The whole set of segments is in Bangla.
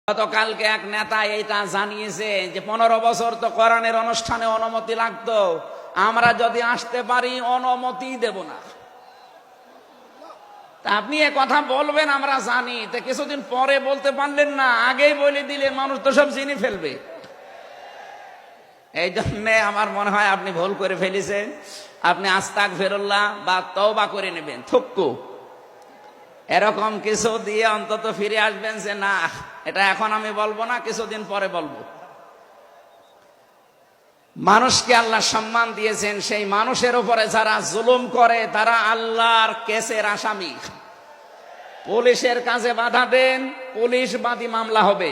গতকালকে এক নেতা এইটা জানিয়েছে যে 15 বছর তো কোরআনের অনুষ্ঠানে অনুমতি লাগতো, আমরা যদি আসতে পারি অনুমতি দেব না। তা আপনি এ কথা বলবেন আমরা জানি, তো কিছুদিন পরে বলতে পারলেন না, আগেই বলে দিলে মানুষ তো সব চিনি ফেলবে। এই জন্য আমার মনে হয় আপনি ভুল করে ফেলেছেন। আপনি আস্তাগফিরুল্লাহ বা তওবা করে নেবেন, থুক্কু এরকম কিছু দিয়ে অন্তত ফিরে আসবেন যে না, এটা এখন আমি বলবো না, কিছুদিন পরে বলবো। মানুষকে আল্লাহ সম্মান দিয়েছেন, সেই মানুষের উপরে যারা জুলুম করে তারা আল্লাহর কেসের আসামি। পুলিশের কাজে বাধা দেন, পুলিশ বাদী মামলা হবে।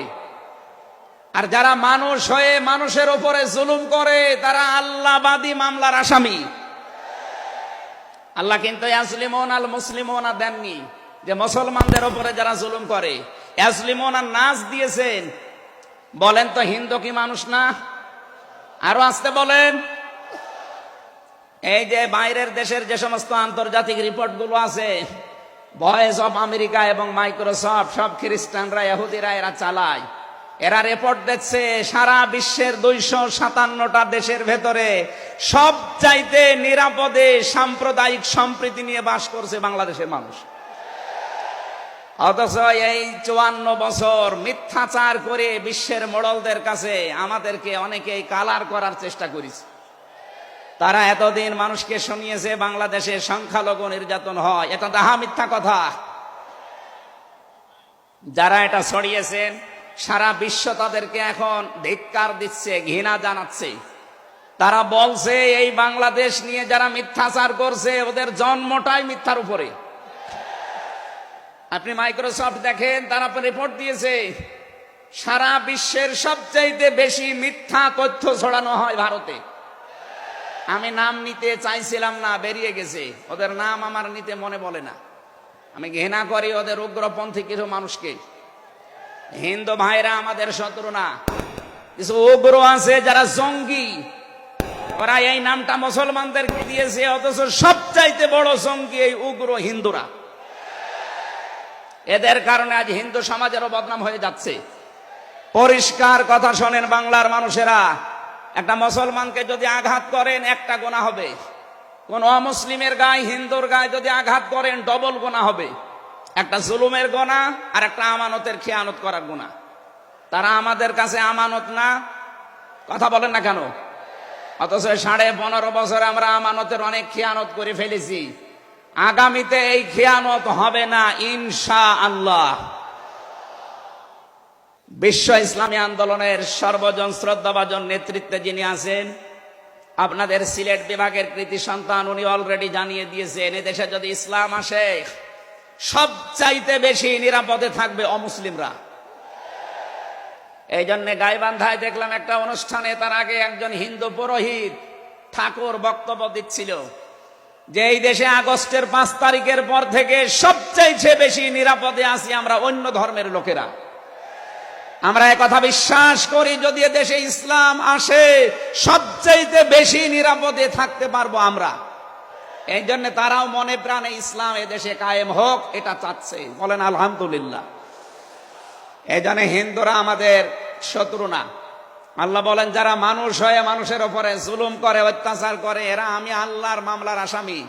আর যারা মানুষ হয়ে মানুষের উপরে জুলুম করে তারা আল্লাহ বাদী মামলার আসামি। আল্লাহ কিন্তু ইয়াসলিমুন আল মুসলিমুনা দেননি, যে মুসলমানদের উপরে যারা জুলুম করে ইয়াসলিমুন আর নাস দিয়েছেন। বলেন তো হিন্দু কি মানুষ না? আরো আসতে বলেন। এই যে বাইরের দেশের যে সমস্ত আন্তর্জাতিক রিপোর্ট গুলো আছে, ভয়েস অফ আমেরিকা এবং মাইক্রোসফট, সব খ্রিস্টানরা ইহুদিরা এরা চালায়। এরা রিপোর্ট দিচ্ছে সারা বিশ্বের 257টা দেশের ভেতরে সবচাইতে নিরাপদে সাম্প্রদায়িক সম্প্রীতি নিয়ে বাস করছে বাংলাদেশের মানুষ। অথচ এই 54 বছর মিথ্যাচার করে বিশ্বের মোড়লদের কাছে আমাদেরকে অনেকেই কালার করার চেষ্টা করেছে। তারা এতদিন মানুষকে শুনিয়েছে বাংলাদেশে সংখ্যালঘু নির্যাতন হয়, এটা ডাহা মিথ্যা কথা। যারা এটা ছড়িয়েছেন সারা বিশ্ব তাদেরকে এখন ধিক্কার দিচ্ছে, ঘৃণা জানাচ্ছে। তারা বলছে এই বাংলাদেশ নিয়ে যারা মিথ্যাচার করছে ওদের জন্মটাই মিথ্যার উপরে। আপনি মাইক্রোসফট দেখেন, তারা রিপোর্ট দিয়েছে সারা বিশ্বের সবচাইতে বেশি মিথ্যা তথ্য ছড়ানো হয় ভারতে। আমি নাম নিতে চাইছিলাম না, বেরিয়ে গেছে। ওদের নাম আমার নিতে মনে বলে না। আমি ঘৃণা করি ওদের উগ্রপন্থী কিছু মানুষকে। হিন্দু ভাইরা আমাদের শত্রু না, কিছু উগ্র আছে যারা জঙ্গি, ওরা এই নামটা মুসলমানদেরকে দিয়েছে। অথচ সবচাইতে বড় জঙ্গি এই উগ্র হিন্দুরা। এদের কারণে আজ হিন্দু সমাজেরও বদনাম হয়ে যাচ্ছে। পরিষ্কার কথা শোনেন বাংলার মানুষেরা, একটা মুসলমানকে যদি আঘাত করেন একটা গুনাহ হবে, কোন অমুসলিমের গায়ে হিন্দুর গায়ে যদি আঘাত করেন ডবল গুনাহ হবে। একটা জুলুমের গুনাহ আর একটা আমানতের খেয়ানত করার গুনাহ। তারা আমাদের কাছে আমানত না, কথা বলেন না কেন? অথচ 15.5 বছর আমরা আমানতের অনেক খেয়ানত করে ফেলেছি। আগামীতে এই খেয়ানত হবে না ইনশাআল্লাহ। বিশ্ব ইসলামী আন্দোলনের সর্বজন শ্রদ্ধাভাজন নেতৃত্বে যিনি আছেন, আপনাদের সিলেট বিভাগের কৃতি সন্তান, উনি অলরেডি জানিয়ে দিয়েছেন এদেশে যদি ইসলাম আসে সবচাইতে বেশি নিরাপদে থাকবে অমুসলিমরা। এই জন্য গাইবান্ধায় দেখলাম একটা অনুষ্ঠানে, তার আগে একজন হিন্দু পুরোহিত ঠাকুর বক্তব্য দিচ্ছিল যে এই দেশে আগস্টের 5 তারিখের পর থেকে সবচাইতে বেশি নিরাপদে আছি আমরা অন্য ধর্মের লোকেরা। আমরা একথা বিশ্বাস করি, যদি দেশে ইসলাম আসে সবচাইতে বেশি নিরাপদে থাকতে পারবো আমরা। এই জন্য তারাও মনে প্রাণে ইসলাম এদেশে কায়েম হোক এটা চাচ্ছে। বলেন আলহামদুলিল্লাহ। এই জন্য হিন্দুরা আমাদের শত্রু না। আল্লাহ বলেন যারা মানুষ হয়ে মানুষের উপরে জুলুম করে, অত্যাচার করে, এরা আমি আল্লাহর মামলার আসামি।